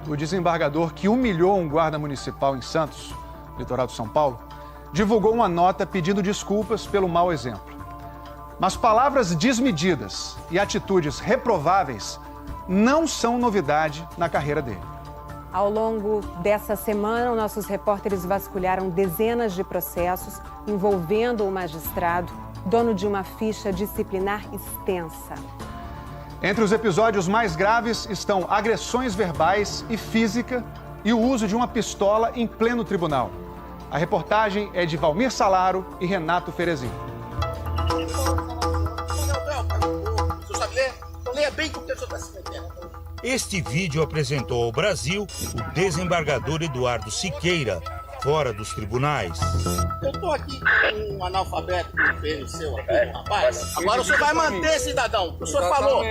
O desembargador que humilhou um guarda municipal em Santos, litoral de São Paulo, divulgou uma nota pedindo desculpas pelo mau exemplo. Mas palavras desmedidas e atitudes reprováveis não são novidade na carreira dele. Ao longo dessa semana, nossos repórteres vasculharam dezenas de processos envolvendo o magistrado, dono de uma ficha disciplinar extensa. Entre os episódios mais graves estão agressões verbais e física e o uso de uma pistola em pleno tribunal. A reportagem é de Valmir Salaro e Renato Ferezin. Você sabe ler? Então leia bem com o que o senhor está se metendo. Este vídeo apresentou ao Brasil o desembargador Eduardo Siqueira, fora dos tribunais. Eu estou aqui com um analfabeto do PNC aqui, rapaz. Agora o senhor vai manter, cidadão. O senhor falou.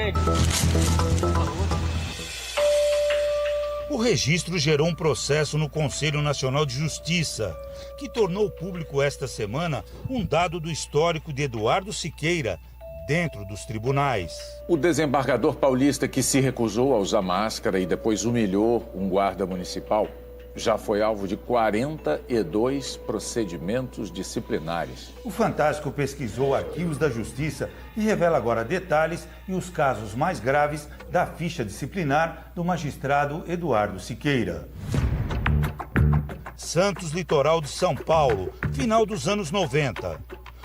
O registro gerou um processo no Conselho Nacional de Justiça, que tornou público esta semana um dado do histórico de Eduardo Siqueira dentro dos tribunais. O desembargador paulista que se recusou a usar máscara e depois humilhou um guarda municipal já foi alvo de 42 procedimentos disciplinares. O Fantástico pesquisou arquivos da Justiça e revela agora detalhes e os casos mais graves da ficha disciplinar do magistrado Eduardo Siqueira. Santos, litoral de São Paulo, final dos anos 90.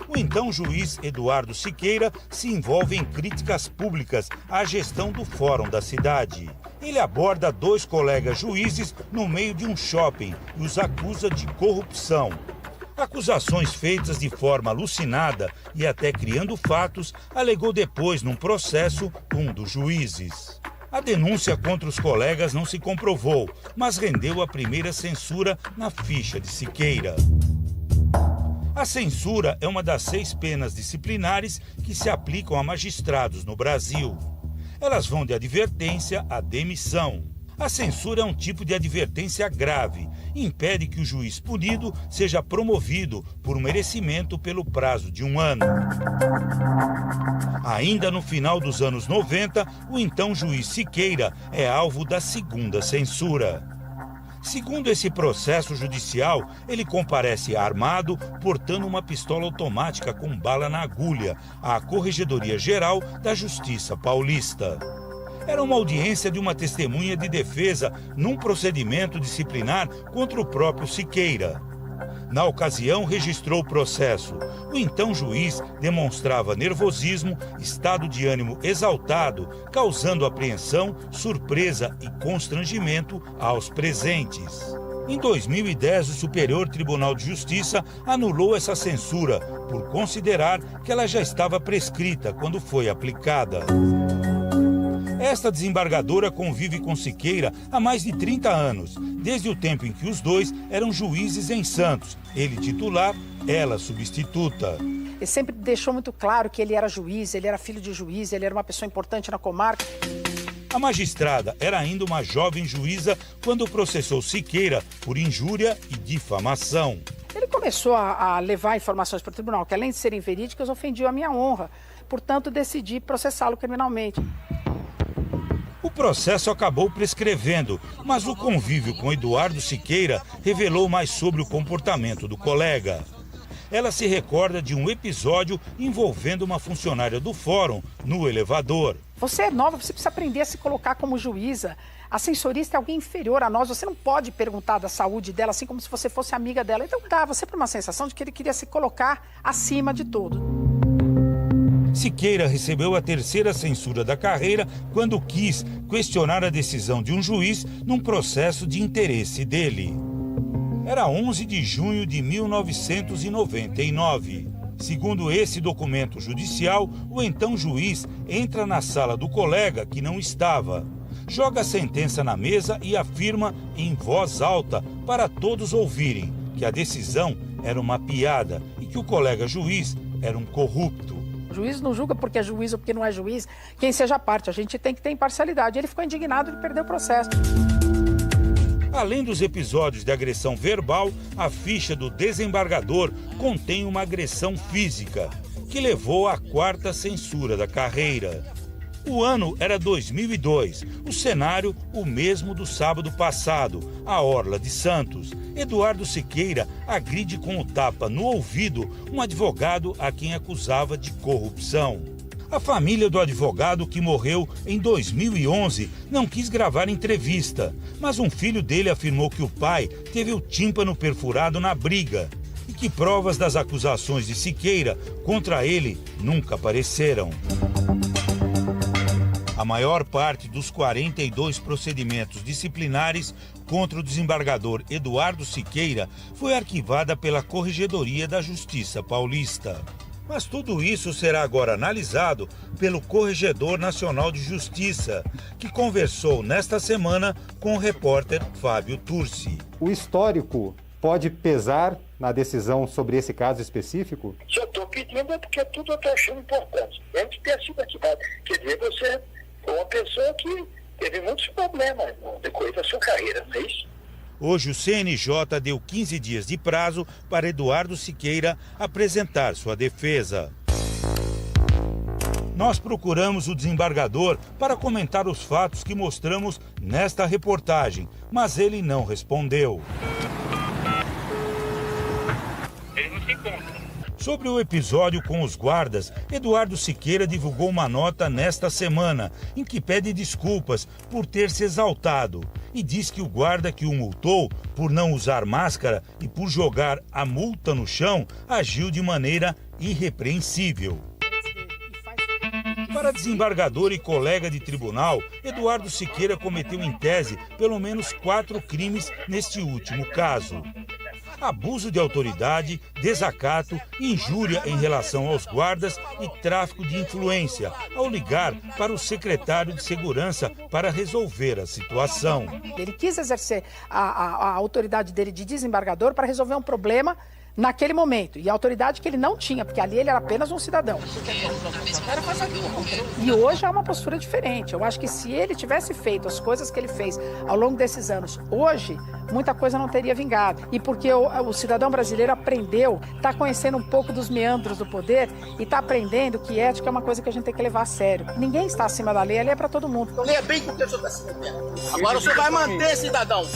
O então juiz Eduardo Siqueira se envolve em críticas públicas à gestão do fórum da cidade. Ele aborda dois colegas juízes no meio de um shopping e os acusa de corrupção. Acusações feitas de forma alucinada e até criando fatos, alegou depois num processo um dos juízes. A denúncia contra os colegas não se comprovou, mas rendeu a primeira censura na ficha de Siqueira. A censura é uma das 6 penas disciplinares que se aplicam a magistrados no Brasil. Elas vão de advertência à demissão. A censura é um tipo de advertência grave e impede que o juiz punido seja promovido por merecimento pelo prazo de 1 ano. Ainda no final dos anos 90, o então juiz Siqueira é alvo da segunda censura. Segundo esse processo judicial, ele comparece armado, portando uma pistola automática com bala na agulha, à Corregedoria Geral da Justiça Paulista. Era uma audiência de uma testemunha de defesa num procedimento disciplinar contra o próprio Siqueira. Na ocasião, registrou o processo. O então juiz demonstrava nervosismo, estado de ânimo exaltado, causando apreensão, surpresa e constrangimento aos presentes. Em 2010, o Superior Tribunal de Justiça anulou essa censura por considerar que ela já estava prescrita quando foi aplicada. Esta desembargadora convive com Siqueira há mais de 30 anos, desde o tempo em que os dois eram juízes em Santos, ele titular, ela substituta. Ele sempre deixou muito claro que ele era juiz, ele era filho de juiz, ele era uma pessoa importante na comarca. A magistrada era ainda uma jovem juíza quando processou Siqueira por injúria e difamação. Ele começou a levar informações para o tribunal que, além de serem verídicas, ofendiam a minha honra. Portanto, decidi processá-lo criminalmente. O processo acabou prescrevendo, mas o convívio com Eduardo Siqueira revelou mais sobre o comportamento do colega. Ela se recorda de um episódio envolvendo uma funcionária do fórum no elevador. Você é nova, você precisa aprender a se colocar como juíza. A sensorista é alguém inferior a nós, você não pode perguntar da saúde dela assim como se você fosse amiga dela. Então dava sempre uma sensação de que ele queria se colocar acima de tudo. Siqueira recebeu a 3ª censura da carreira quando quis questionar a decisão de um juiz num processo de interesse dele. Era 11 de junho de 1999. Segundo esse documento judicial, o então juiz entra na sala do colega que não estava, joga a sentença na mesa e afirma em voz alta para todos ouvirem que a decisão era uma piada e que o colega juiz era um corrupto. O juiz não julga porque é juiz ou porque não é juiz, quem seja parte. A gente tem que ter imparcialidade. Ele ficou indignado de perder o processo. Além dos episódios de agressão verbal, a ficha do desembargador contém uma agressão física, que levou à 4ª censura da carreira. O ano era 2002, o cenário o mesmo do sábado passado, a Orla de Santos. Eduardo Siqueira agride com o tapa no ouvido um advogado a quem acusava de corrupção. A família do advogado, que morreu em 2011, não quis gravar entrevista, mas um filho dele afirmou que o pai teve o tímpano perfurado na briga e que provas das acusações de Siqueira contra ele nunca apareceram. A maior parte dos 42 procedimentos disciplinares contra o desembargador Eduardo Siqueira foi arquivada pela Corregedoria da Justiça Paulista. Mas tudo isso será agora analisado pelo Corregedor Nacional de Justiça, que conversou nesta semana com o repórter Fábio Turci. O histórico pode pesar na decisão sobre esse caso específico? Se eu estou pedindo é porque tudo eu estou achando importante. Deve ter sido ativado. Quer dizer, você foi uma pessoa que teve muitos problemas no decorrer da sua carreira, não é isso? Hoje o CNJ deu 15 dias de prazo para Eduardo Siqueira apresentar sua defesa. Nós procuramos o desembargador para comentar os fatos que mostramos nesta reportagem, mas ele não respondeu. Ele não se encontra. Sobre o episódio com os guardas, Eduardo Siqueira divulgou uma nota nesta semana, em que pede desculpas por ter se exaltado e diz que o guarda que o multou por não usar máscara e por jogar a multa no chão agiu de maneira irrepreensível. Para desembargador e colega de tribunal, Eduardo Siqueira cometeu em tese pelo menos 4 crimes neste último caso: abuso de autoridade, desacato, injúria em relação aos guardas e tráfico de influência, ao ligar para o secretário de Segurança para resolver a situação. Ele quis exercer a autoridade dele de desembargador para resolver um problema naquele momento, e a autoridade que ele não tinha, porque ali ele era apenas um cidadão. E hoje há uma postura diferente. Eu acho que se ele tivesse feito as coisas que ele fez ao longo desses anos, hoje, muita coisa não teria vingado. E porque o cidadão brasileiro aprendeu, está conhecendo um pouco dos meandros do poder e está aprendendo que ética é uma coisa que a gente tem que levar a sério. Ninguém está acima da lei, a lei é para todo mundo. Então leia bem com o que o senhor está se metendo. Agora o senhor vai manter, cidadão.